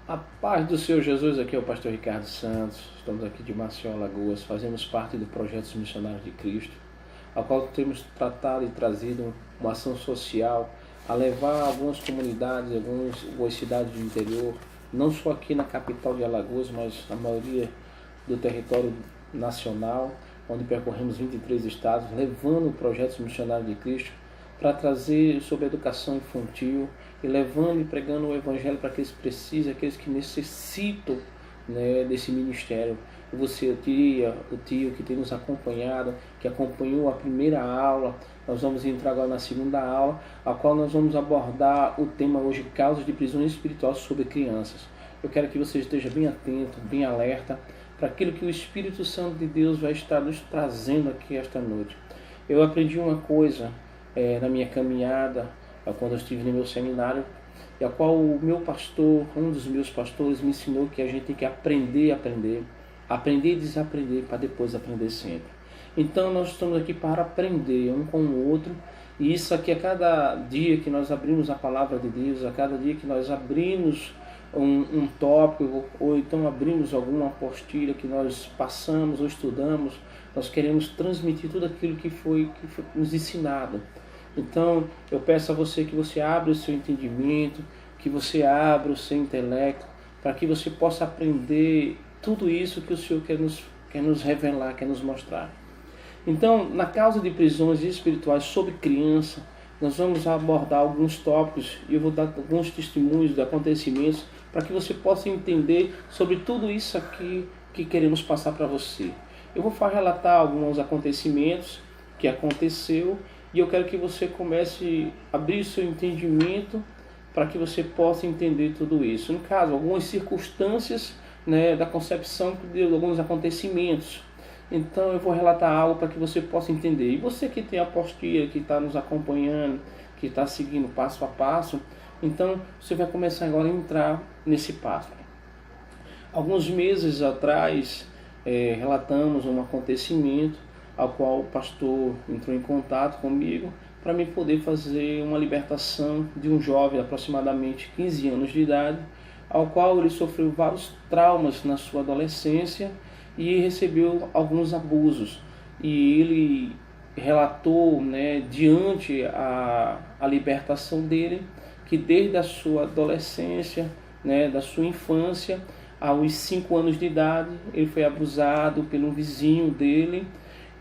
A paz do Senhor Jesus, aqui é o pastor Ricardo Santos, estamos aqui de Maceió, Alagoas, fazemos parte do Projeto Missionários de Cristo, ao qual temos tratado e trazido uma ação social a levar algumas comunidades, algumas cidades do interior, não só aqui na capital de Alagoas, mas na maioria do território nacional, onde percorremos 23 estados, levando o Projeto Missionário de Cristo para trazer sobre a educação infantil e levando e pregando o Evangelho para aqueles que precisam, aqueles que necessitam, né, desse ministério. E você, o tio que tem nos acompanhado, que acompanhou a primeira aula, nós vamos entrar agora na segunda aula, a qual nós vamos abordar o tema hoje, causas de prisão espiritual sobre crianças. Eu quero que você esteja bem atento, bem alerta, para aquilo que o Espírito Santo de Deus vai estar nos trazendo aqui esta noite. Eu aprendi uma coisa na minha caminhada, quando eu estive no meu seminário, e a qual o meu pastor, um dos meus pastores, me ensinou que a gente tem que aprender e desaprender para depois aprender sempre. Então nós estamos aqui para aprender um com o outro, e isso aqui a cada dia que nós abrimos a palavra de Deus, a cada dia que nós abrimos um tópico, ou então abrimos alguma apostila que nós passamos ou estudamos, nós queremos transmitir tudo aquilo que foi nos ensinado. Então, eu peço a você que você abra o seu entendimento, que você abra o seu intelecto, para que você possa aprender tudo isso que o Senhor quer nos revelar, quer nos mostrar. Então, na causa de prisões espirituais sobre criança, nós vamos abordar alguns tópicos e eu vou dar alguns testemunhos de acontecimentos para que você possa entender sobre tudo isso aqui que queremos passar para você. Eu vou relatar alguns acontecimentos que aconteceu e eu quero que você comece a abrir seu entendimento para que você possa entender tudo isso. No caso, algumas circunstâncias, né, da concepção de alguns acontecimentos. Então eu vou relatar algo para que você possa entender. E você que tem a apostila, que está nos acompanhando, que está seguindo passo a passo, então você vai começar agora a entrar nesse passo. Alguns meses atrás, relatamos um acontecimento ao qual o pastor entrou em contato comigo para me poder fazer uma libertação de um jovem de aproximadamente 15 anos de idade, ao qual ele sofreu vários traumas na sua adolescência e recebeu alguns abusos. E ele relatou, né, diante a libertação dele, que desde a sua adolescência, né, da sua infância, aos 5 anos de idade, ele foi abusado pelo vizinho dele,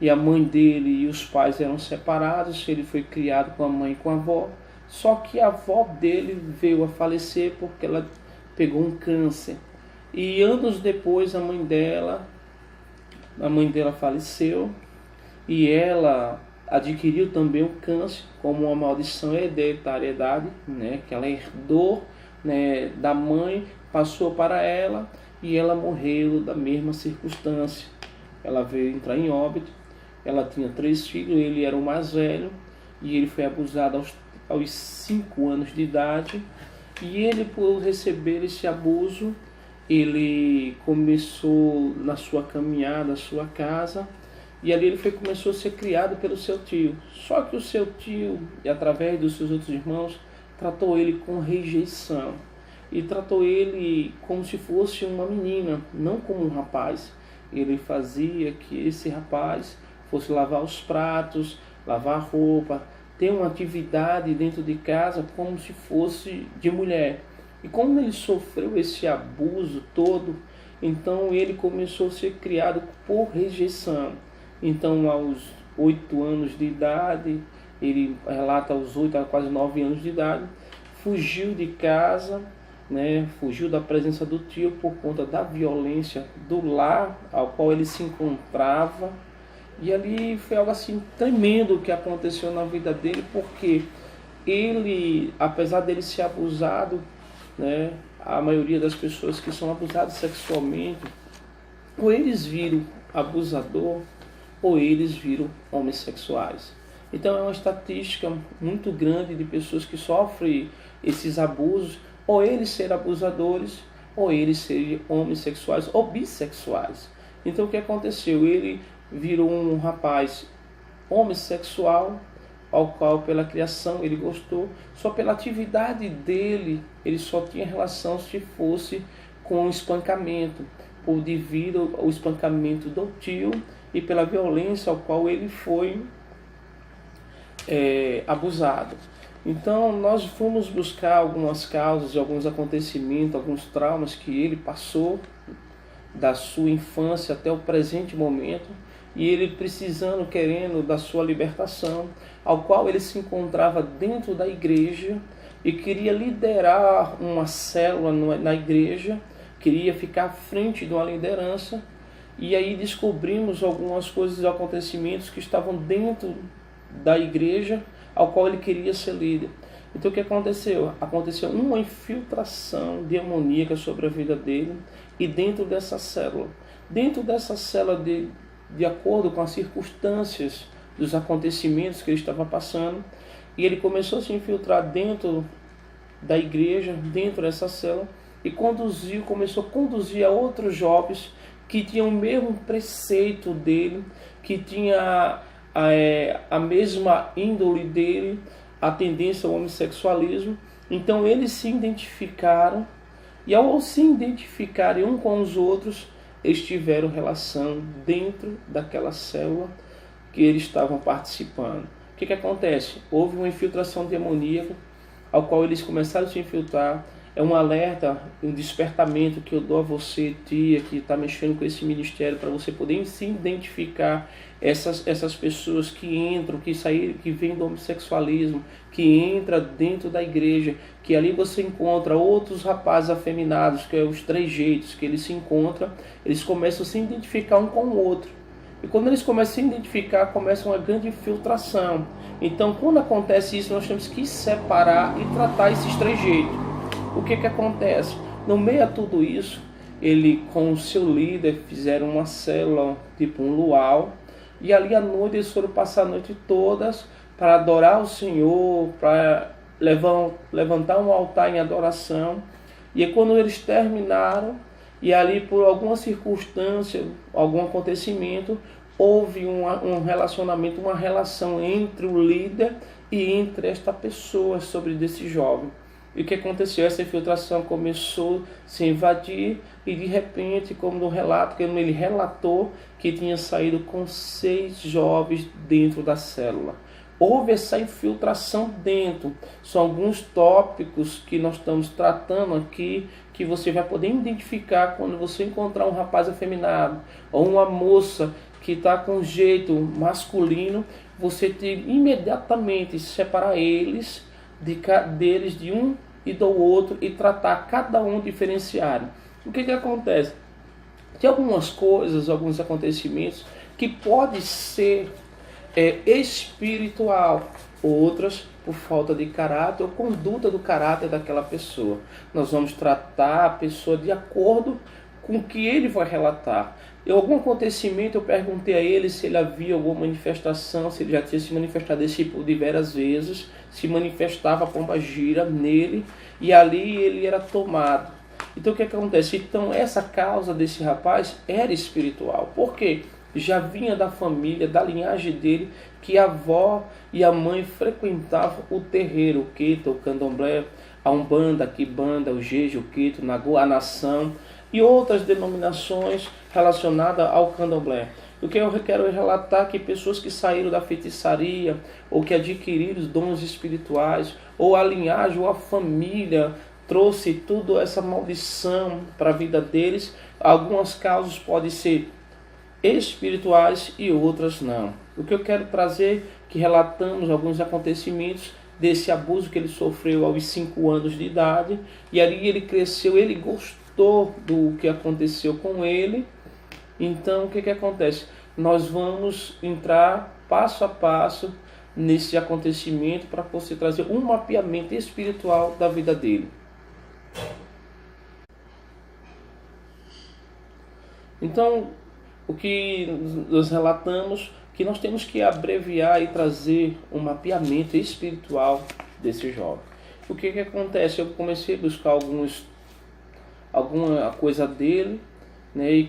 e a mãe dele e os pais eram separados, ele foi criado com a mãe e com a avó, só que a avó dele veio a falecer porque ela pegou um câncer. E anos depois a mãe dela faleceu e ela adquiriu também o câncer como uma maldição hereditariedade, né, que ela herdou, né, da mãe, passou para ela e ela morreu da mesma circunstância. Ela veio entrar em óbito. Ela tinha 3 filhos, ele era o mais velho e ele foi abusado aos 5 anos de idade. E ele, por receber esse abuso, ele começou na sua caminhada, na sua casa, e ali ele começou a ser criado pelo seu tio. Só que o seu tio, através dos seus outros irmãos, tratou ele com rejeição. E tratou ele como se fosse uma menina, não como um rapaz. Ele fazia que esse rapaz fosse lavar os pratos, lavar a roupa, ter uma atividade dentro de casa como se fosse de mulher. E como ele sofreu esse abuso todo, então ele começou a ser criado por rejeição. Então, aos 8 anos de idade, ele relata aos 8 a quase 9 anos de idade, fugiu de casa, né, fugiu da presença do tio por conta da violência do lar ao qual ele se encontrava. E ali foi algo assim tremendo que aconteceu na vida dele, porque ele, apesar dele ser abusado, né, a maioria das pessoas que são abusadas sexualmente, ou eles viram abusador, ou eles viram homossexuais. Então é uma estatística muito grande de pessoas que sofrem esses abusos, ou eles serem abusadores, ou eles serem homossexuais ou bissexuais. Então o que aconteceu? Ele virou um rapaz homossexual, ao qual pela criação ele gostou, só pela atividade dele, ele só tinha relação se fosse com o espancamento, por devido ao espancamento do tio e pela violência ao qual ele foi abusado. Então nós fomos buscar algumas causas, alguns acontecimentos, alguns traumas que ele passou da sua infância até o presente momento, e ele precisando, querendo da sua libertação, ao qual ele se encontrava dentro da igreja e queria liderar uma célula na igreja, queria ficar à frente de uma liderança. E aí descobrimos algumas coisas, acontecimentos que estavam dentro da igreja, ao qual ele queria ser líder. Então o que aconteceu? Aconteceu uma infiltração demoníaca sobre a vida dele e dentro dessa célula. Dentro dessa célula, de acordo com as circunstâncias dos acontecimentos que ele estava passando, e ele começou a se infiltrar dentro da igreja, dentro dessa célula, e começou a conduzir a outros jovens que tinham o mesmo preceito dele, que tinha a mesma índole dele, a tendência ao homossexualismo. Então eles se identificaram, e ao se identificarem um com os outros, eles tiveram relação dentro daquela célula que eles estavam participando. O que acontece? Houve uma infiltração demoníaca, ao qual eles começaram a se infiltrar. É um alerta, um despertamento que eu dou a você, tia, que está mexendo com esse ministério, para você poder se identificar essas pessoas que entram, que saíram, que vêm do homossexualismo, que entra dentro da igreja, que ali você encontra outros rapazes afeminados, que é os três jeitos que eles se encontram, eles começam a se identificar um com o outro. E quando eles começam a se identificar, começa uma grande infiltração. Então, quando acontece isso, nós temos que separar e tratar esses três jeitos. O que acontece? No meio a tudo isso, ele com o seu líder fizeram uma célula, tipo um luau, e ali à noite eles foram passar a noite todas para adorar o Senhor, para levantar um altar em adoração. E quando eles terminaram, e ali por alguma circunstância, algum acontecimento, houve um relacionamento, uma relação entre o líder e entre esta pessoa sobre desse jovem. E o que aconteceu? Essa infiltração começou a se invadir e de repente, como no relato, que ele relatou que tinha saído com 6 jovens dentro da célula. Houve essa infiltração dentro. São alguns tópicos que nós estamos tratando aqui, que você vai poder identificar quando você encontrar um rapaz afeminado ou uma moça que está com jeito masculino, você tem imediatamente separar eles deles de um e do outro e tratar cada um diferenciado. O que acontece? Tem algumas coisas, alguns acontecimentos que pode ser espiritual, outras por falta de caráter ou conduta do caráter daquela pessoa. Nós vamos tratar a pessoa de acordo com o que ele vai relatar. Em algum acontecimento eu perguntei a ele se ele havia alguma manifestação, se ele já tinha se manifestado desse tipo diversas vezes, se manifestava a pombagira nele, e ali ele era tomado. Então o que acontece? Então essa causa desse rapaz era espiritual. Por quê? Já vinha da família, da linhagem dele, que a avó e a mãe frequentavam o terreiro, o quito, o candomblé, a umbanda, a quibanda, o jeje, o quito, a nação e outras denominações relacionadas ao candomblé. O que eu quero relatar que pessoas que saíram da feitiçaria ou que adquiriram os dons espirituais, ou a linhagem ou a família trouxe tudo essa maldição para a vida deles, algumas causas podem ser espirituais e outras não. O que eu quero trazer, que relatamos alguns acontecimentos desse abuso que ele sofreu aos 5 anos de idade, e ali ele cresceu, ele gostou do que aconteceu com ele. Então o que acontece? Nós vamos entrar passo a passo nesse acontecimento para você trazer um mapeamento espiritual da vida dele. Então, o que nós relatamos, que nós temos que abreviar e trazer um mapeamento espiritual desse jovem. O que acontece? Eu comecei a buscar alguma coisa dele, né, e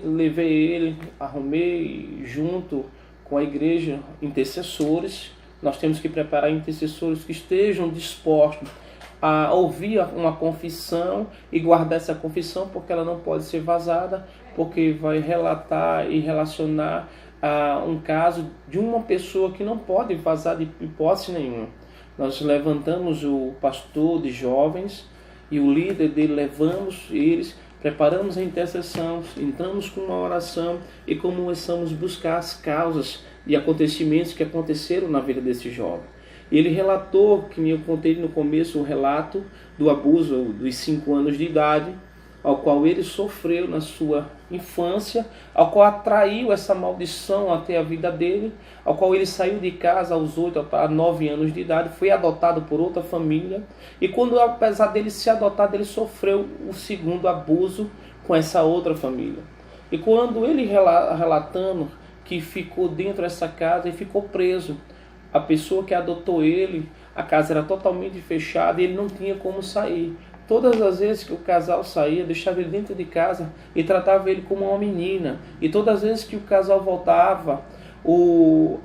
levei ele, arrumei junto com a igreja intercessores, Nós temos que preparar intercessores que estejam dispostos a ouvir uma confissão e guardar essa confissão, porque ela não pode ser vazada, porque vai relatar e relacionar a um caso de uma pessoa que não pode vazar de hipótese nenhuma. Nós levantamos o pastor de jovens e o líder dele, levamos eles, preparamos a intercessão, entramos com uma oração e começamos a buscar as causas e acontecimentos que aconteceram na vida desse jovem. Ele relatou, que eu contei no começo, o relato do abuso dos 5 anos de idade, ao qual ele sofreu na sua infância, ao qual atraiu essa maldição até a vida dele, ao qual ele saiu de casa aos 8 a 9 anos de idade, foi adotado por outra família, e quando, apesar dele ser adotado, ele sofreu o segundo abuso com essa outra família. E quando ele relatando que ficou dentro dessa casa e ficou preso, a pessoa que adotou ele, a casa era totalmente fechada e ele não tinha como sair. Todas as vezes que o casal saía, deixava ele dentro de casa e tratava ele como uma menina. E todas as vezes que o casal voltava,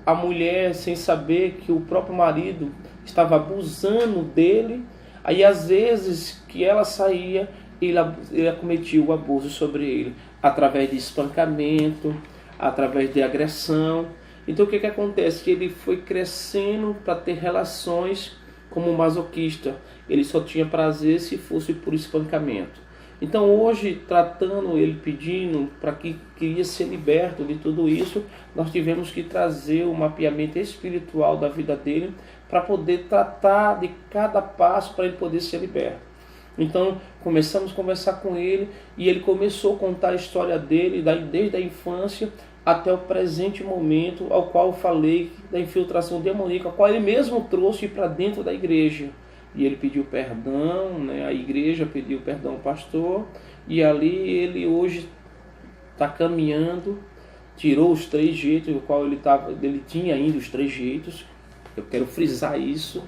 a mulher, sem saber que o próprio marido estava abusando dele, aí às vezes que ela saía, ele cometia o abuso sobre ele, através de espancamento, através de agressão. Então o que acontece? Que ele foi crescendo para ter relações como masoquista. Ele só tinha prazer se fosse por espancamento. Então hoje, tratando ele, pedindo para que queria ser liberto de tudo isso, nós tivemos que trazer o mapeamento espiritual da vida dele para poder tratar de cada passo para ele poder ser liberto. Então começamos a conversar com ele e ele começou a contar a história dele desde a infância até o presente momento, ao qual eu falei da infiltração demoníaca, a qual ele mesmo trouxe para dentro da igreja. E ele pediu perdão, a igreja pediu perdão ao pastor, e ali ele hoje está caminhando, tirou os 3 jeitos, o qual ele tinha ainda os 3 jeitos. Eu quero frisar isso,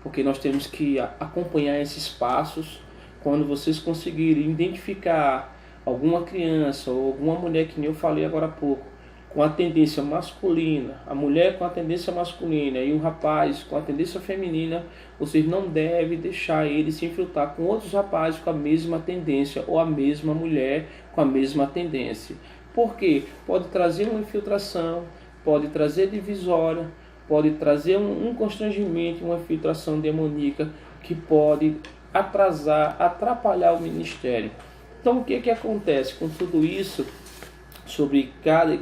porque nós temos que acompanhar esses passos. Quando vocês conseguirem identificar alguma criança ou alguma mulher, que nem eu falei agora há pouco, com a tendência masculina, a mulher com a tendência masculina e o rapaz com a tendência feminina, vocês não devem deixar ele se infiltrar com outros rapazes com a mesma tendência ou a mesma mulher com a mesma tendência. Por quê? Pode trazer uma infiltração, pode trazer divisória, pode trazer um constrangimento, uma infiltração demoníaca que pode atrapalhar o ministério. Então o que acontece com tudo isso? Sobre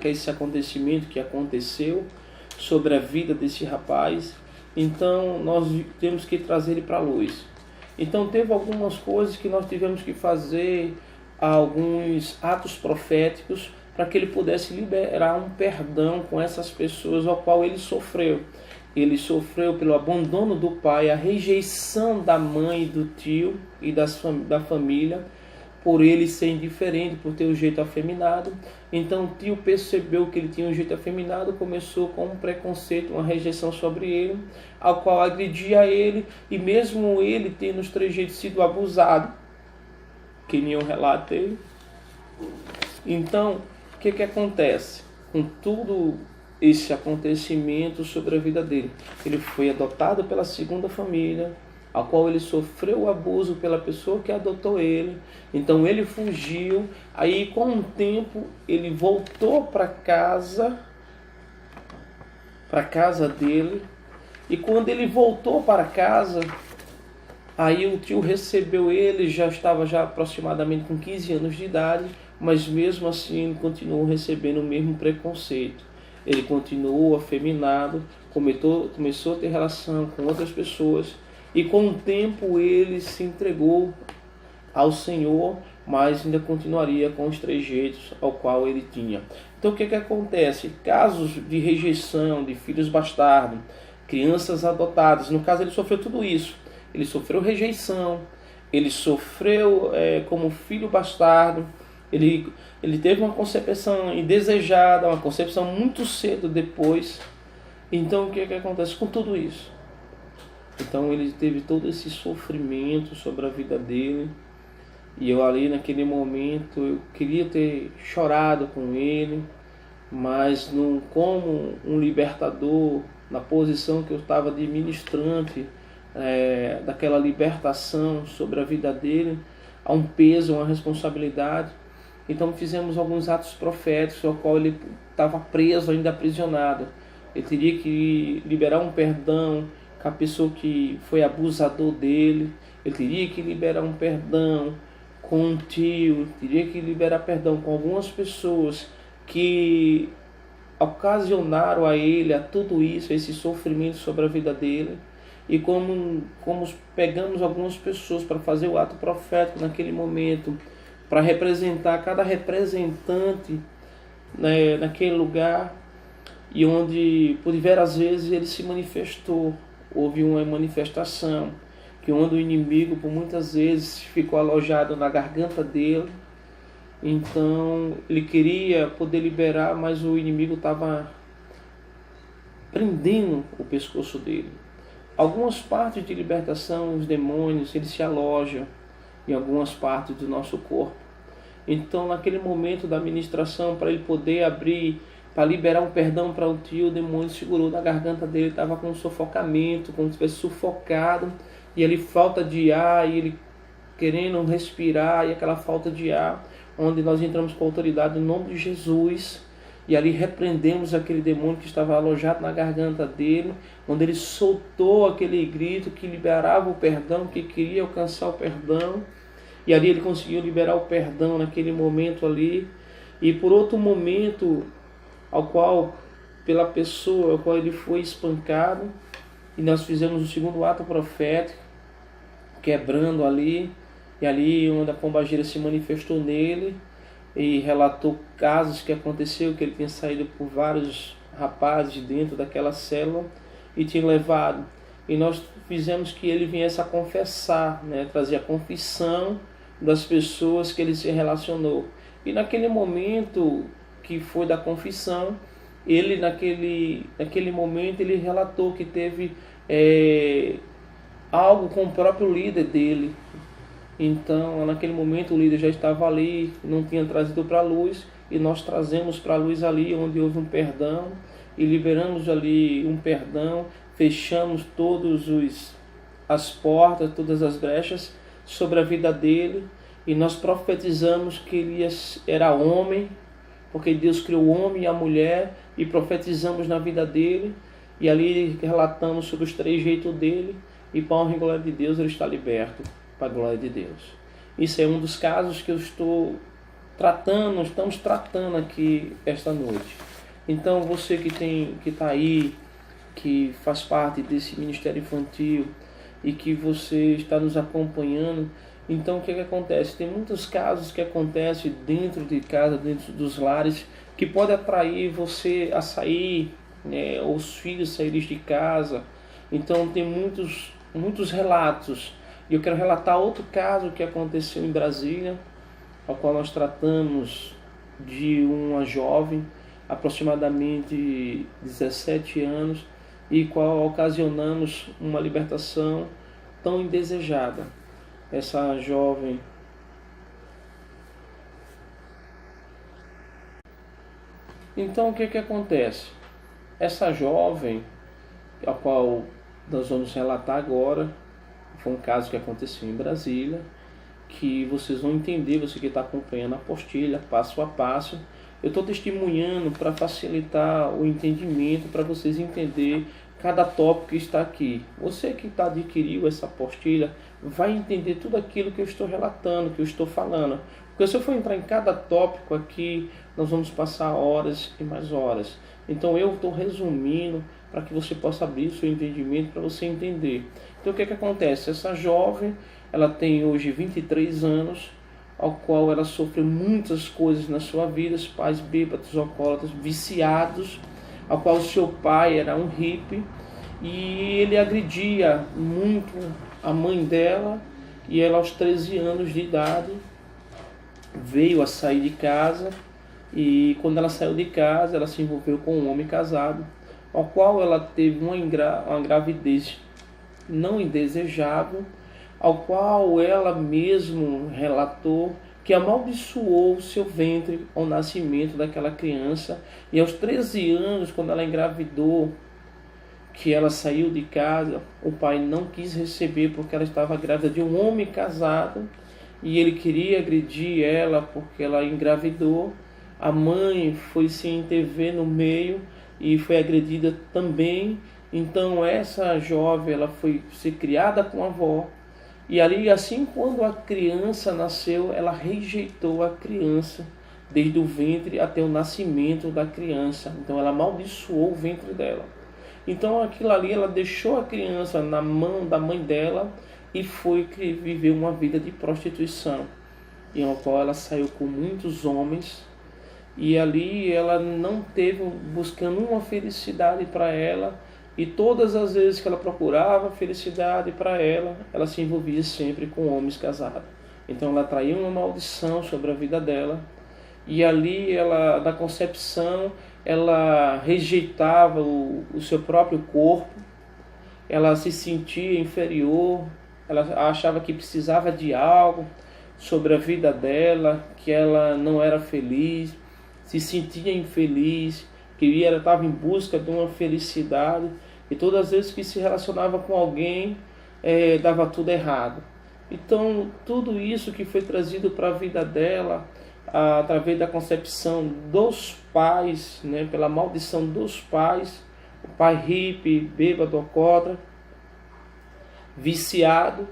esse acontecimento que aconteceu, sobre a vida desse rapaz, então nós temos que trazer ele para a luz. Então teve algumas coisas que nós tivemos que fazer, alguns atos proféticos, para que ele pudesse liberar um perdão com essas pessoas ao qual ele sofreu. Ele sofreu pelo abandono do pai, a rejeição da mãe, do tio e da família, por ele ser indiferente, por ter o jeito afeminado. Então o tio percebeu que ele tinha um jeito afeminado, começou com um preconceito, uma rejeição sobre ele, ao qual agredia ele, e mesmo ele tendo os 3 jeitos sido abusado, que nem eu relatei. Então, o que acontece com tudo esse acontecimento sobre a vida dele? Ele foi adotado pela segunda família, a qual ele sofreu o abuso pela pessoa que adotou ele. Então ele fugiu, aí com um tempo ele voltou para casa dele, e quando ele voltou para casa, aí o tio recebeu ele, já estava aproximadamente com 15 anos de idade, mas mesmo assim ele continuou recebendo o mesmo preconceito. Ele continuou afeminado, começou a ter relação com outras pessoas, e com o tempo ele se entregou ao Senhor, mas ainda continuaria com os 3 jeitos ao qual ele tinha. Então o que acontece? Casos de rejeição, de filhos bastardos, crianças adotadas, no caso ele sofreu tudo isso. Ele sofreu rejeição, ele sofreu como filho bastardo, ele teve uma concepção indesejada, uma concepção muito cedo depois. Então o que acontece com tudo isso? Então ele teve todo esse sofrimento sobre a vida dele, e eu ali naquele momento eu queria ter chorado com ele, mas como um libertador, na posição que eu estava de ministrante, daquela libertação sobre a vida dele, há um peso, uma responsabilidade. Então fizemos alguns atos proféticos, ao qual ele estava preso, ainda aprisionado. Ele teria que liberar um perdão com a pessoa que foi abusador dele, ele teria que liberar um perdão com um tio, teria que liberar perdão com algumas pessoas que ocasionaram a ele, a tudo isso, a esse sofrimento sobre a vida dele. E como pegamos algumas pessoas para fazer o ato profético naquele momento, para representar cada representante, né, naquele lugar, e onde por diversas vezes ele se manifestou, houve uma manifestação, que onde o inimigo por muitas vezes ficou alojado na garganta dele. Então ele queria poder liberar, mas o inimigo estava prendendo o pescoço dele. Algumas partes de libertação, os demônios, eles se alojam em algumas partes do nosso corpo. Então, naquele momento da ministração, para ele poder abrir, para liberar um perdão para o tio, o demônio segurou na garganta dele, estava com um sufocamento, como se estivesse sufocado, e ele falta de ar, e ele querendo respirar, e aquela falta de ar, onde nós entramos com autoridade no nome de Jesus, e ali repreendemos aquele demônio que estava alojado na garganta dele, onde ele soltou aquele grito que liberava o perdão, que queria alcançar o perdão, e ali ele conseguiu liberar o perdão naquele momento ali. E por outro momento, pela pessoa ao qual ele foi espancado, e nós fizemos o segundo ato profético, quebrando ali, e ali onde a pombagira se manifestou nele, e relatou casos que aconteceu, que ele tinha saído por vários rapazes dentro daquela célula e tinha levado. E nós fizemos que ele viesse a confessar, né, trazer a confissão das pessoas que ele se relacionou. E naquele momento que foi da confissão, ele naquele momento ele relatou que teve algo com o próprio líder dele. Então, naquele momento, o líder já estava ali, não tinha trazido para a luz, e nós trazemos para a luz ali, onde houve um perdão, e liberamos ali um perdão, fechamos as portas, todas as brechas sobre a vida dele, e nós profetizamos que ele era homem, porque Deus criou o homem e a mulher, e profetizamos na vida dele, e ali relatamos sobre os trejeitos dele, e para a honra e glória de Deus, ele está liberto. Para a glória de Deus. Isso é um dos casos que estamos tratando aqui esta noite. Então você que está aí, que faz parte desse ministério infantil e que você está nos acompanhando, então o que acontece? Tem muitos casos que acontecem dentro de casa, dentro dos lares, que pode atrair você a sair, né, ou os filhos saírem de casa. Então tem muitos relatos. E eu quero relatar outro caso que aconteceu em Brasília, ao qual nós tratamos de uma jovem, aproximadamente 17 anos, e qual ocasionamos uma libertação tão indesejada. Essa jovem Então o que acontece? Essa jovem, a qual nós vamos relatar agora, foi um caso que aconteceu em Brasília, que vocês vão entender, você que está acompanhando a apostila, passo a passo. Eu estou testemunhando para facilitar o entendimento, para vocês entenderem cada tópico que está aqui. Você que adquiriu essa apostila vai entender tudo aquilo que eu estou relatando, que eu estou falando. Porque se eu for entrar em cada tópico aqui, nós vamos passar horas e mais horas. Então eu estou resumindo para que você possa abrir o seu entendimento, para você entender. Então o que acontece? Essa jovem, ela tem hoje 23 anos, ao qual ela sofreu muitas coisas na sua vida, os pais bêbados, alcoólatras, viciados, ao qual o seu pai era um hippie, e ele agredia muito a mãe dela, e ela aos 13 anos de idade veio a sair de casa, e quando ela saiu de casa, ela se envolveu com um homem casado, ao qual ela teve uma gravidez não indesejável, ao qual ela mesmo relatou que amaldiçoou o seu ventre ao nascimento daquela criança. E aos 13 anos, quando ela engravidou, que ela saiu de casa, o pai não quis receber porque ela estava grávida de um homem casado e ele queria agredir ela porque ela engravidou. A mãe foi se intervir no meio e foi agredida também. Então essa jovem, ela foi ser criada com a avó. E ali, assim, quando a criança nasceu, ela rejeitou a criança desde o ventre até o nascimento da criança. Então ela amaldiçoou o ventre dela. Então aquilo ali, ela deixou a criança na mão da mãe dela e foi viver uma vida de prostituição, em a qual ela saiu com muitos homens. E ali ela não teve, buscando uma felicidade para ela, e todas as vezes que ela procurava felicidade para ela, ela se envolvia sempre com homens casados. Então ela atraiu uma maldição sobre a vida dela, e ali ela, na concepção, ela rejeitava o seu próprio corpo, ela se sentia inferior, ela achava que precisava de algo sobre a vida dela, que ela não era feliz, se sentia infeliz, que ela estava em busca de uma felicidade, e todas as vezes que se relacionava com alguém, dava tudo errado. Então, tudo isso que foi trazido para a vida dela, através da concepção dos pais, né, pela maldição dos pais, o pai hippie, bêbado, alcoólatra, viciado,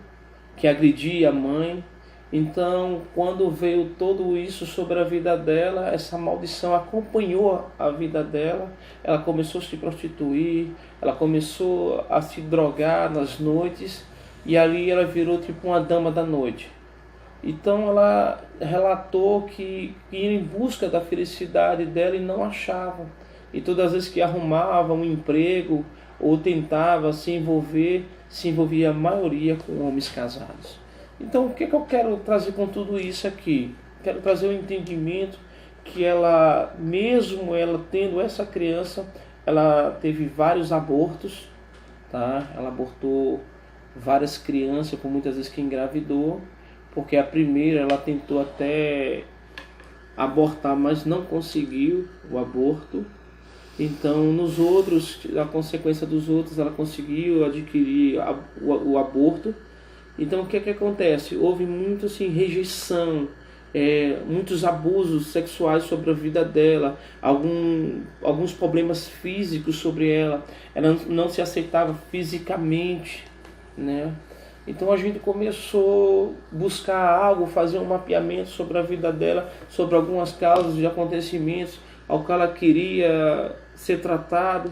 que agredia a mãe. Então, quando veio tudo isso sobre a vida dela, essa maldição acompanhou a vida dela. Ela começou a se prostituir, ela começou a se drogar nas noites, e ali ela virou tipo uma dama da noite. Então ela relatou que ia em busca da felicidade dela e não achava. E todas as vezes que arrumava um emprego ou tentava se envolvia a maioria com homens casados. Então o que eu quero trazer com tudo isso aqui? Quero trazer o entendimento que ela, mesmo ela tendo essa criança, ela teve vários abortos, tá? Ela abortou várias crianças, por muitas vezes que engravidou, porque a primeira ela tentou até abortar, mas não conseguiu o aborto. Então, nos outros, a consequência dos outros, ela conseguiu adquirir o aborto. Então, o que acontece? Houve muita assim, rejeição, muitos abusos sexuais sobre a vida dela, alguns problemas físicos sobre ela. Ela não se aceitava fisicamente, né? Então a gente começou a buscar algo, fazer um mapeamento sobre a vida dela, sobre algumas causas de acontecimentos ao que ela queria ser tratado,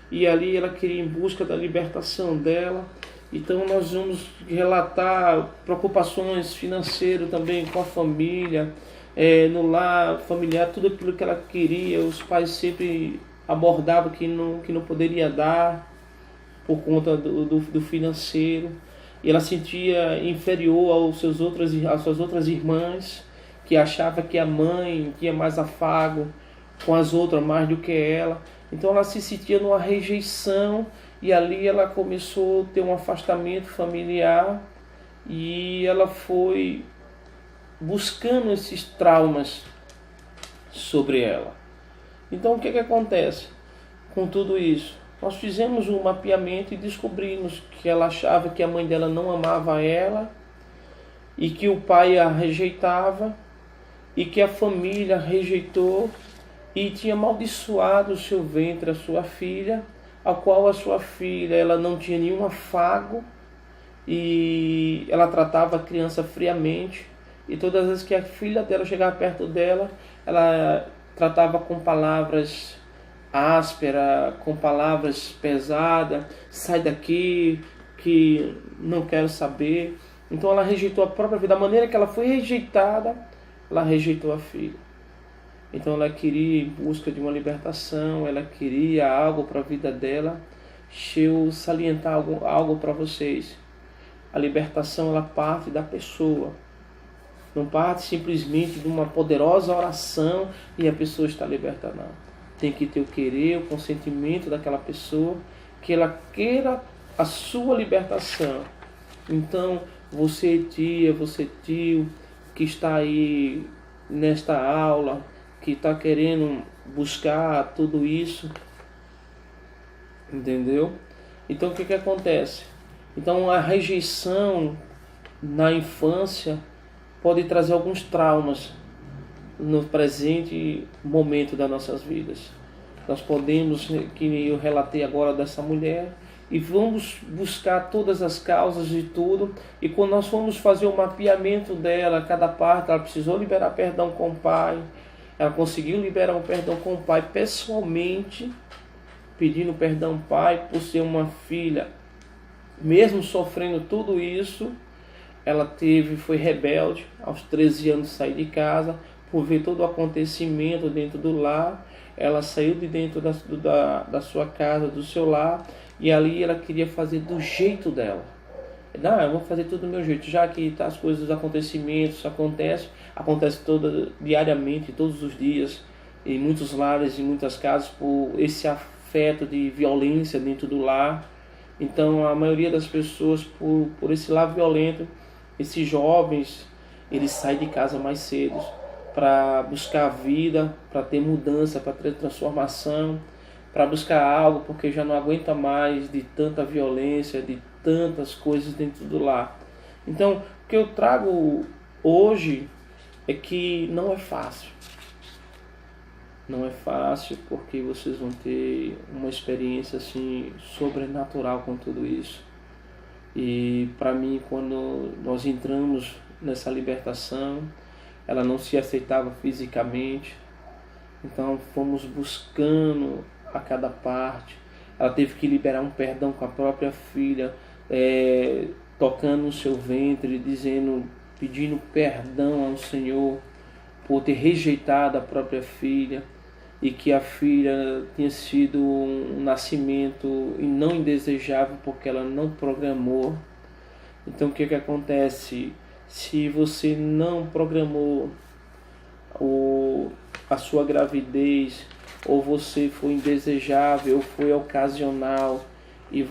e ali ela queria ir em busca da libertação dela. Então nós vamos relatar preocupações financeiras também com a família, no lar familiar, tudo aquilo que ela queria, os pais sempre abordavam que não poderia dar por conta do financeiro. E ela sentia inferior às suas outras irmãs, que achava que a mãe tinha mais afago com as outras mais do que ela. Então ela se sentia numa rejeição, e ali ela começou a ter um afastamento familiar, e ela foi buscando esses traumas sobre ela. Então o que acontece com tudo isso? Nós fizemos um mapeamento e descobrimos que ela achava que a mãe dela não amava ela, e que o pai a rejeitava, e que a família rejeitou e tinha amaldiçoado o seu ventre, a sua filha, a qual a sua filha ela não tinha nenhum afago, e ela tratava a criança friamente, e todas as vezes que a filha dela chegava perto dela, ela tratava com palavras áspera, com palavras pesadas: sai daqui, que não quero saber. Então ela rejeitou a própria vida. Da maneira que ela foi rejeitada, ela rejeitou a filha. Então ela queria ir em busca de uma libertação, ela queria algo para a vida dela. Deixa eu salientar algo para vocês. A libertação, ela parte da pessoa. Não parte simplesmente de uma poderosa oração e a pessoa está liberta, não. Tem que ter o querer, o consentimento daquela pessoa, que ela queira a sua libertação. Então, você tia, você tio, que está aí nesta aula, que está querendo buscar tudo isso, entendeu? Então o que acontece? Então a rejeição na infância pode trazer alguns traumas no presente momento das nossas vidas. Nós podemos, que eu relatei agora dessa mulher, e vamos buscar todas as causas de tudo, e quando nós formos fazer o mapeamento dela, cada parte, ela precisou liberar perdão com o pai, ela conseguiu liberar um perdão com o pai pessoalmente, pedindo perdão ao pai por ser uma filha, mesmo sofrendo tudo isso, ela foi rebelde, aos 13 anos sair de casa, por ver todo o acontecimento dentro do lar, ela saiu de dentro da sua casa, do seu lar, e ali ela queria fazer do jeito dela. Não, eu vou fazer tudo do meu jeito, já que as coisas, os acontecimentos acontece diariamente, todos os dias, em muitos lares, em muitas casas, por esse afeto de violência dentro do lar. Então a maioria das pessoas, por esse lar violento, esses jovens, eles saem de casa mais cedo para buscar a vida, para ter mudança, para ter transformação, para buscar algo, porque já não aguenta mais de tanta violência, de tantas coisas dentro do lar. Então, o que eu trago hoje é que não é fácil. Não é fácil porque vocês vão ter uma experiência assim sobrenatural com tudo isso. E para mim, quando nós entramos nessa libertação, ela não se aceitava fisicamente. Então fomos buscando a cada parte. Ela teve que liberar um perdão com a própria filha, tocando no seu ventre, pedindo perdão ao Senhor por ter rejeitado a própria filha, e que a filha tinha sido um nascimento não indesejável porque ela não programou. Então o que acontece? Se você não programou a sua gravidez, ou você foi indesejável, ou foi ocasional, e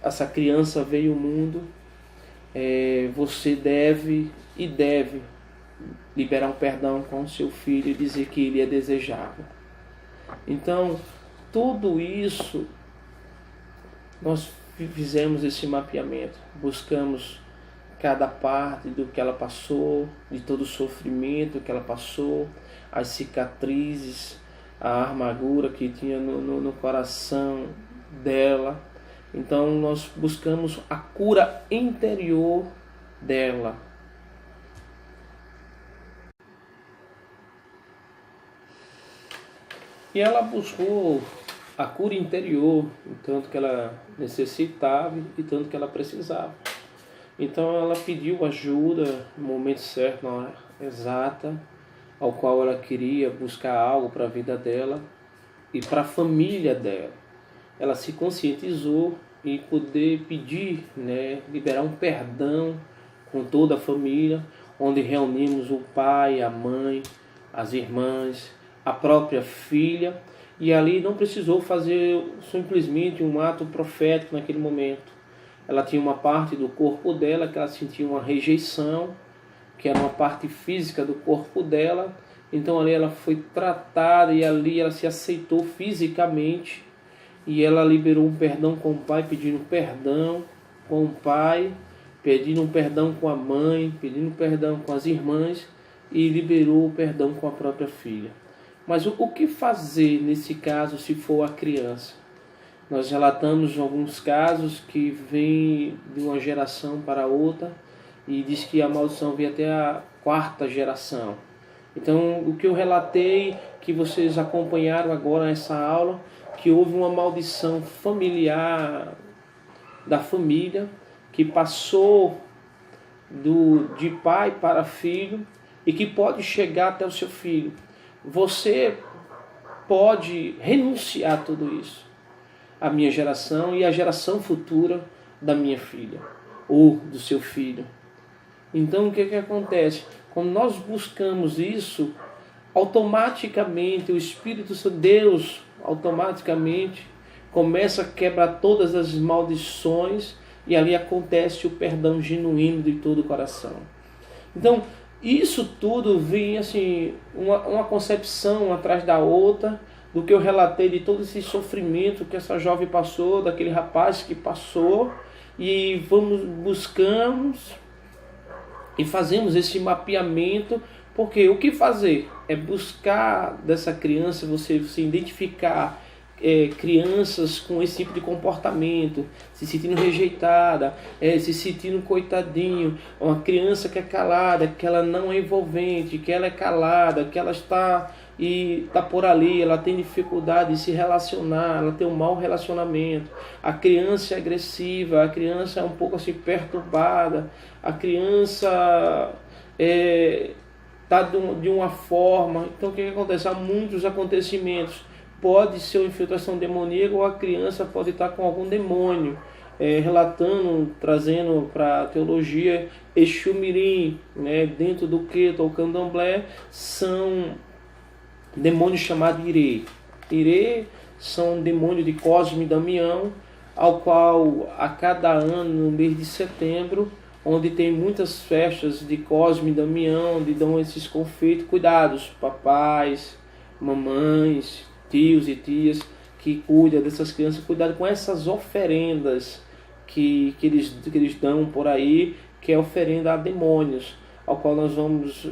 essa criança veio ao mundo, você deve liberar um perdão com o seu filho e dizer que ele é desejável. Então, tudo isso, nós fizemos esse mapeamento, buscamos cada parte do que ela passou, de todo o sofrimento que ela passou, as cicatrizes, a amargura que tinha no coração dela. Então nós buscamos a cura interior dela. E ela buscou a cura interior, tanto que ela necessitava e tanto que ela precisava. Então ela pediu ajuda no momento certo, na hora exata, ao qual ela queria buscar algo para a vida dela e para a família dela. Ela se conscientizou em poder pedir, liberar um perdão com toda a família, onde reunimos o pai, a mãe, as irmãs, a própria filha, e ali não precisou fazer simplesmente um ato profético naquele momento. Ela tinha uma parte do corpo dela que ela sentia uma rejeição, que era uma parte física do corpo dela. Então ali ela foi tratada e ali ela se aceitou fisicamente, e ela liberou um perdão com o pai, pedindo perdão com o pai, pedindo um perdão com a mãe, pedindo perdão com as irmãs, e liberou o perdão com a própria filha. Mas o que fazer nesse caso se for a criança? Nós relatamos alguns casos que vêm de uma geração para outra, e diz que a maldição vem até a 4ª geração. Então, o que eu relatei, que vocês acompanharam agora nessa aula, que houve uma maldição familiar da família, que passou de pai para filho, e que pode chegar até o seu filho. Você pode renunciar a tudo isso, a minha geração e a geração futura da minha filha, ou do seu filho. Então o que acontece? Quando nós buscamos isso, automaticamente o Espírito Santo, Deus, automaticamente começa a quebrar todas as maldições e ali acontece o perdão genuíno de todo o coração. Então, isso tudo vem assim, uma concepção atrás da outra, do que eu relatei de todo esse sofrimento que essa jovem passou, daquele rapaz que passou, e buscamos e fazemos esse mapeamento, porque o que fazer? É buscar dessa criança, você se identificar crianças com esse tipo de comportamento, se sentindo rejeitada, se sentindo coitadinho, uma criança que é calada, que ela não é envolvente, que ela é calada, que ela está por ali, ela tem dificuldade de se relacionar, ela tem um mau relacionamento, a criança é agressiva, a criança é um pouco assim perturbada, a criança está de uma forma. Então o que acontece? Há muitos acontecimentos. Pode ser uma infiltração demoníaca, ou a criança pode estar com algum demônio. Trazendo para a teologia, Exu Mirim, né, dentro do Queto ou Candomblé, são demônios chamados Irê. Irê são demônios de Cosme e Damião, ao qual a cada ano, no mês de setembro, onde tem muitas festas de Cosme e Damião, onde dão esses confeitos, cuidados, papais, mamães, tios e tias que cuidam dessas crianças, cuidado com essas oferendas que eles dão por aí, que é oferenda a demônios, ao qual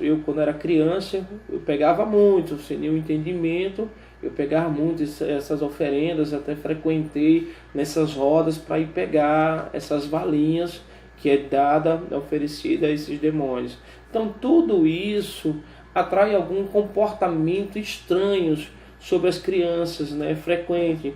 eu quando era criança, eu pegava muito, sem nenhum entendimento, eu pegava muito essas oferendas, até frequentei nessas rodas para ir pegar essas valinhas que é oferecida a esses demônios. Então tudo isso atrai algum comportamento estranhos sobre as crianças, né? Frequente.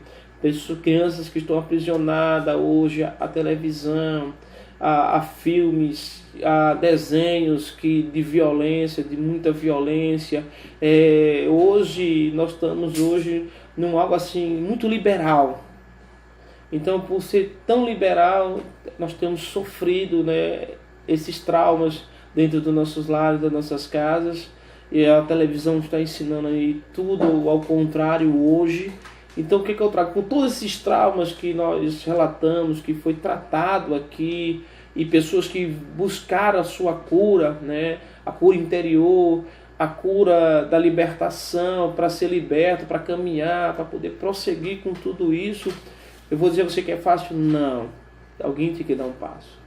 Crianças que estão aprisionadas hoje à televisão, a filmes, a desenhos de violência, de muita violência. Hoje nós estamos num algo assim muito liberal. Então, por ser tão liberal, nós temos sofrido, né, esses traumas dentro dos nossos lares, das nossas casas. E a televisão está ensinando aí tudo ao contrário hoje. Então o que eu trago? Com todos esses traumas que nós relatamos, que foi tratado aqui, e pessoas que buscaram a sua cura, né? A cura interior, a cura da libertação, para ser liberto, para caminhar, para poder prosseguir com tudo isso. Eu vou dizer a você que é fácil? Não. Alguém tem que dar um passo.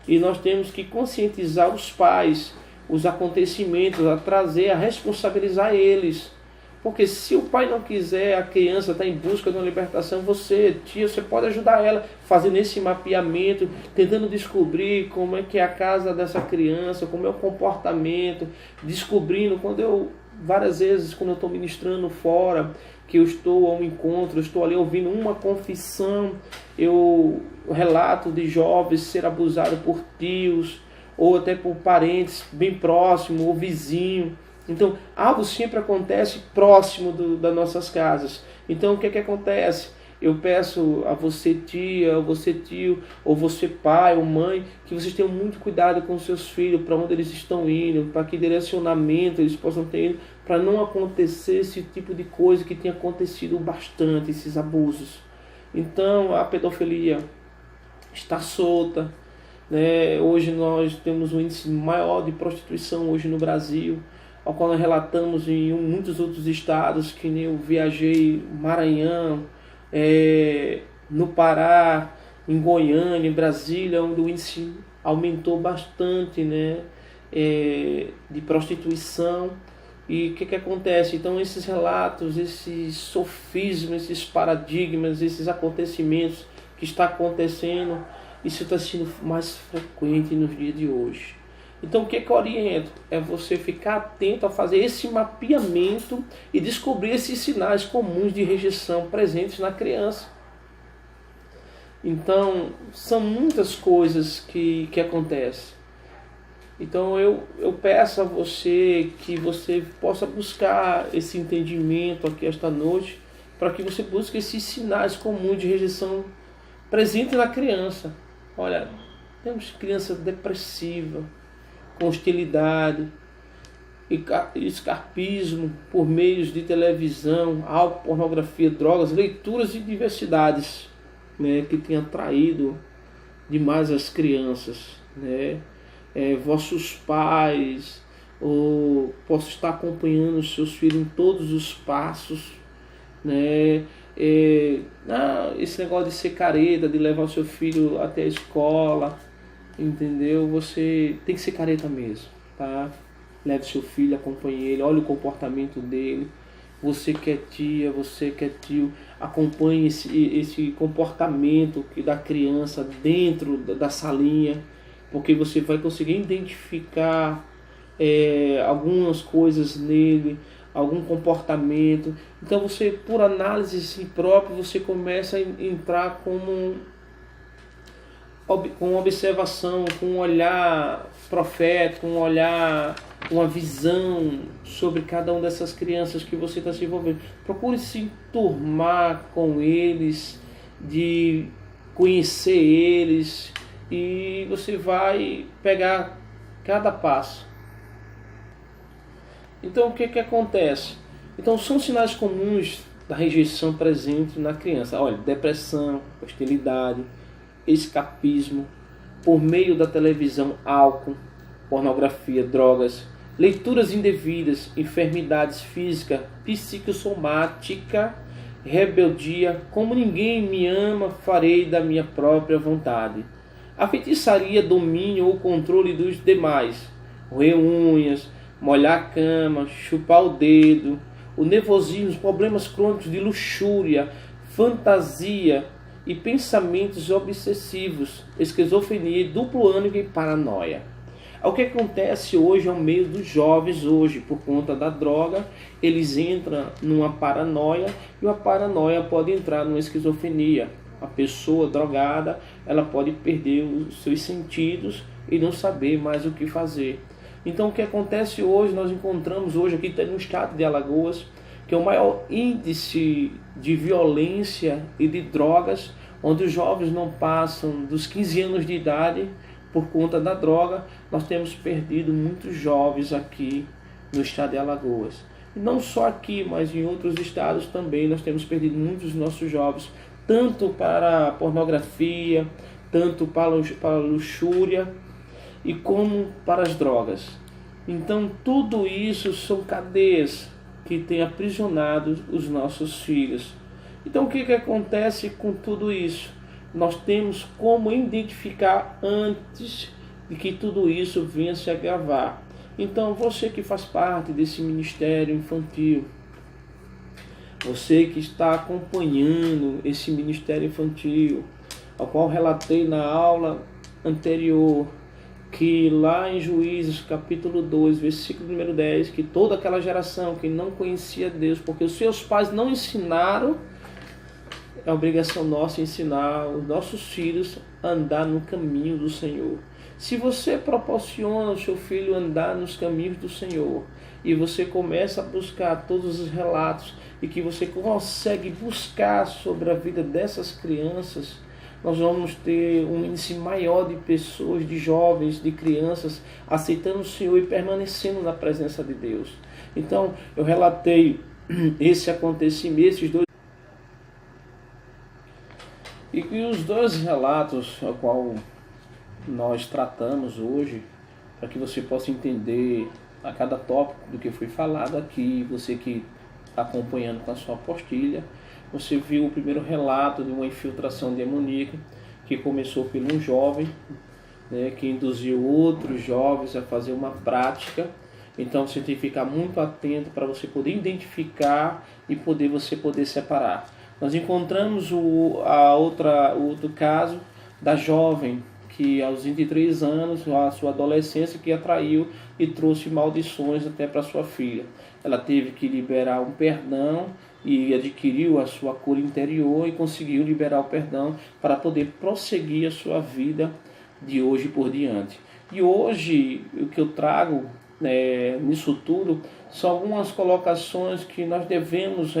E nós temos que conscientizar os pais, os acontecimentos, a responsabilizar eles. Porque se o pai não quiser, a criança está em busca de uma libertação, você pode ajudar ela fazendo esse mapeamento, tentando descobrir como é que é a casa dessa criança, como é o comportamento, descobrindo, várias vezes quando eu estou ministrando fora, que eu estou a um encontro, eu estou ali ouvindo uma confissão, eu relato de jovens ser abusados por tios, ou até por parentes bem próximos, ou vizinho. Então, algo sempre acontece próximo das nossas casas. Então, o que acontece? Eu peço a você tia, ou você tio, ou você pai ou mãe, que vocês tenham muito cuidado com os seus filhos, para onde eles estão indo, para que direcionamento eles possam ter, para não acontecer esse tipo de coisa que tem acontecido bastante, esses abusos. Então, a pedofilia está solta. Né? Hoje nós temos um índice maior de prostituição hoje no Brasil, ao qual nós relatamos em muitos outros estados, que nem eu viajei, Maranhão, no Pará, em Goiânia, em Brasília, onde o índice aumentou bastante, né? De prostituição. E o que acontece? Então esses relatos, esses sofismas, esses paradigmas, esses acontecimentos que está acontecendo, isso está sendo mais frequente nos dias de hoje. Então o que eu oriento? É você ficar atento a fazer esse mapeamento e descobrir esses sinais comuns de rejeição presentes na criança. Então são muitas coisas que acontecem. Então eu peço a você que você possa buscar esse entendimento aqui esta noite, para que você busque esses sinais comuns de rejeição presentes na criança. Olha, temos criança depressiva, com hostilidade, escapismo por meios de televisão, álcool, pornografia, drogas, leituras e diversidades, né, que tem atraído demais as crianças, né? Vossos pais, ou posso estar acompanhando os seus filhos em todos os passos, né? Esse negócio de ser careta, de levar o seu filho até a escola, entendeu? Você tem que ser careta mesmo, tá? Leve seu filho, acompanhe ele, olhe o comportamento dele. Você que é tia, você que é tio, acompanhe esse comportamento da criança dentro da salinha, porque você vai conseguir identificar algumas coisas nele, algum comportamento. Então você, por análise de si próprio, você começa a entrar com observação, com um olhar profético, um olhar, uma visão sobre cada uma dessas crianças que você está se envolvendo. Procure se enturmar com eles, de conhecer eles, e você vai pegar cada passo. Então o que acontece? Então são sinais comuns da rejeição presente na criança. Olha, depressão, hostilidade, escapismo, por meio da televisão, álcool, pornografia, drogas, leituras indevidas, enfermidades física, psicossomática, rebeldia, como ninguém me ama, farei da minha própria vontade. A feitiçaria, domínio ou controle dos demais, roer unhas, molhar a cama, chupar o dedo, o nervosismo, os problemas crônicos de luxúria, fantasia e pensamentos obsessivos, esquizofrenia, duplo ânimo e paranoia. O que acontece hoje ao meio dos jovens hoje, por conta da droga, eles entram numa paranoia, e a paranoia pode entrar numa esquizofrenia. A pessoa drogada, ela pode perder os seus sentidos e não saber mais o que fazer. Então o que acontece hoje, nós encontramos hoje aqui no estado de Alagoas, que é o maior índice de violência e de drogas, onde os jovens não passam dos 15 anos de idade por conta da droga. Nós temos perdido muitos jovens aqui no estado de Alagoas. E não só aqui, mas em outros estados também nós temos perdido muitos nossos jovens, tanto para a pornografia, tanto para a luxúria, e como para as drogas. Então tudo isso são cadeias que têm aprisionado os nossos filhos. Então o que acontece com tudo isso? Nós temos como identificar antes de que tudo isso venha se agravar. Então você que faz parte desse ministério infantil, você que está acompanhando esse ministério infantil, ao qual relatei na aula anterior, que lá em Juízes capítulo 2, versículo número 10, que toda aquela geração que não conhecia Deus, porque os seus pais não ensinaram, é obrigação nossa ensinar os nossos filhos a andar no caminho do Senhor. Se você proporciona ao seu filho andar nos caminhos do Senhor, e você começa a buscar todos os relatos, e que você consegue buscar sobre a vida dessas crianças, nós vamos ter um índice maior de pessoas, de jovens, de crianças, aceitando o Senhor e permanecendo na presença de Deus. Então, eu relatei esse acontecimento, esses dois, e que os dois relatos ao qual nós tratamos hoje, para que você possa entender a cada tópico do que foi falado aqui, você que está acompanhando com a sua apostila, você viu o primeiro relato de uma infiltração demoníaca que começou por um jovem, né, que induziu outros jovens a fazer uma prática. Então você tem que ficar muito atento para você poder identificar e você poder separar. Nós encontramos o outro caso da jovem que aos 23 anos, a sua adolescência, que atraiu e trouxe maldições até para sua filha. Ela teve que liberar um perdão e adquiriu a sua cura interior e conseguiu liberar o perdão para poder prosseguir a sua vida de hoje por diante. E hoje o que eu trago nisso tudo são algumas colocações que nós devemos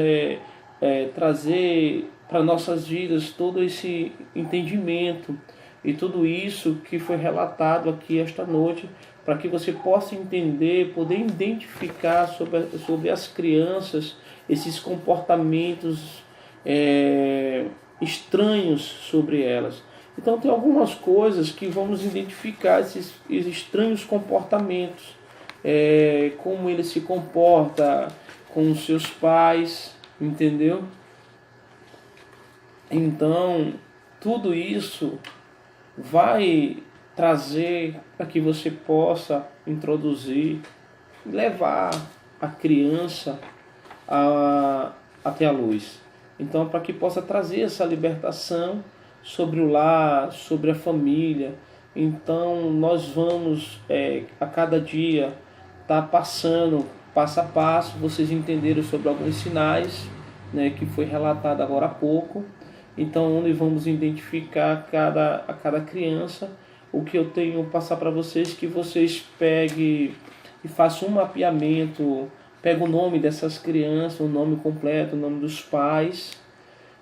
trazer para nossas vidas, todo esse entendimento e tudo isso que foi relatado aqui esta noite, para que você possa entender, poder identificar sobre as crianças esses comportamentos estranhos sobre elas. Então tem algumas coisas que vamos identificar esses estranhos comportamentos, como ele se comporta com os seus pais, entendeu? Então tudo isso vai trazer para que você possa introduzir, levar a criança até a luz. Então, para que possa trazer essa libertação sobre o lar, sobre a família. Então, nós vamos a cada dia estar passando passo a passo, vocês entenderam sobre alguns sinais, né, que foi relatado agora há pouco. Então, onde vamos identificar a cada criança. O que eu tenho passar para vocês, que vocês peguem e façam um mapeamento, pega o nome dessas crianças, o nome completo, o nome dos pais,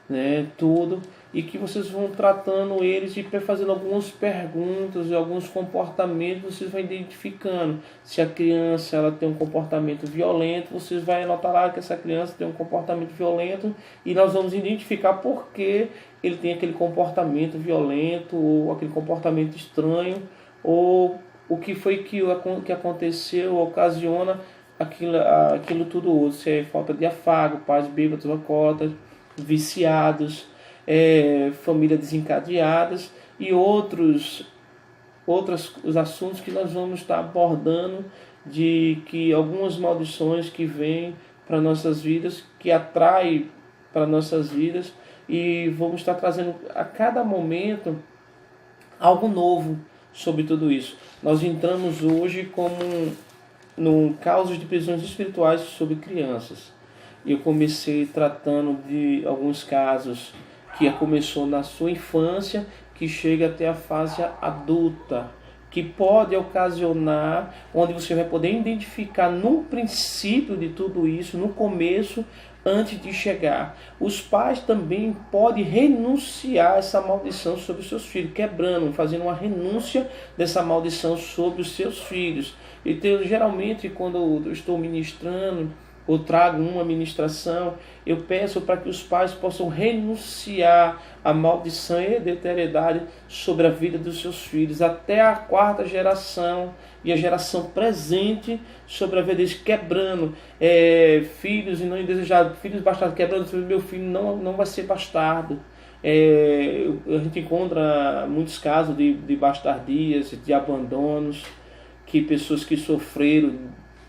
né, tudo, e que vocês vão tratando eles e fazendo algumas perguntas e alguns comportamentos, vocês vão identificando. Se a criança ela tem um comportamento violento, vocês vão anotar lá que essa criança tem um comportamento violento e nós vamos identificar por que ele tem aquele comportamento violento ou aquele comportamento estranho, ou o que foi que aconteceu, ocasiona aquilo tudo outro. Se é falta de afago, pais bêbados, alcoólatras, viciados, família desencadeadas e outros os assuntos que nós vamos estar abordando, de que algumas maldições que vêm para nossas vidas, que atraem para nossas vidas, e vamos estar trazendo a cada momento algo novo sobre tudo isso. Nós entramos hoje como num caos de prisões espirituais sobre crianças. Eu comecei tratando de alguns casos que começou na sua infância, que chega até a fase adulta, que pode ocasionar, onde você vai poder identificar no princípio de tudo isso, no começo, antes de chegar. Os pais também podem renunciar a essa maldição sobre os seus filhos, quebrando, fazendo uma renúncia dessa maldição sobre os seus filhos. Então, geralmente, quando eu estou ministrando, ou trago uma ministração, eu peço para que os pais possam renunciar à maldição e hereditariedade sobre a vida dos seus filhos, até a 4ª geração e a geração presente sobre a vida deles, quebrando filhos e não indesejados, filhos bastardos, quebrando, meu filho não vai ser bastardo. A gente encontra muitos casos de bastardias, de abandonos, que pessoas que sofreram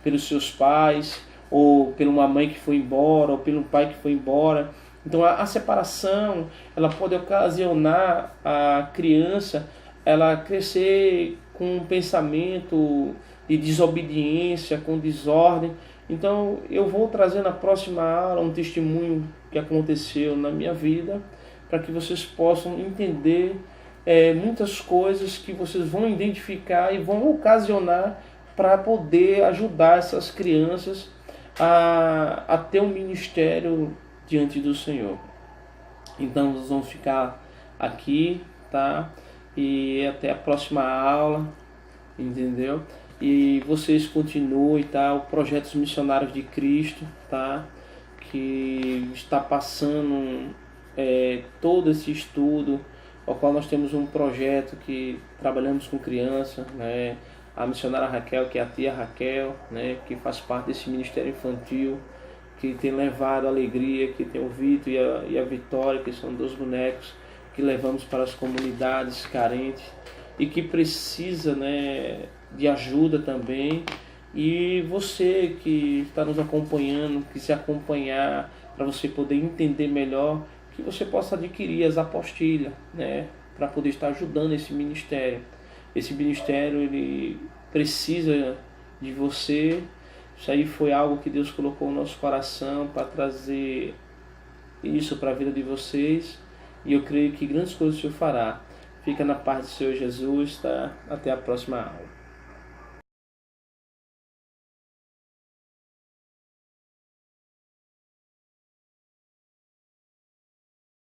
pelos seus pais, ou por uma mãe que foi embora, ou pelo pai que foi embora. Então a separação, ela pode ocasionar a criança ela crescer com um pensamento de desobediência, com desordem. Então eu vou trazer na próxima aula um testemunho que aconteceu na minha vida, para que vocês possam entender muitas coisas que vocês vão identificar e vão ocasionar para poder ajudar essas crianças a ter um ministério diante do Senhor. Então nós vamos ficar aqui, tá? E até a próxima aula, entendeu? E vocês continuem, tá? O Projetos Missionários de Cristo, tá? Que está passando todo esse estudo, ao qual nós temos um projeto que trabalhamos com criança, né? A missionária Raquel, que é a tia Raquel, né, que faz parte desse ministério infantil, que tem levado alegria, que tem o Vitor e a Vitória, que são 2 bonecos que levamos para as comunidades carentes e que precisa, né, de ajuda também. E você que está nos acompanhando, que se acompanhar, para você poder entender melhor, que você possa adquirir as apostilhas, né, para poder estar ajudando esse ministério. Esse ministério, ele precisa de você. Isso aí foi algo que Deus colocou no nosso coração para trazer isso para a vida de vocês. E eu creio que grandes coisas o Senhor fará. Fica na paz do Senhor Jesus, tá? Até a próxima aula.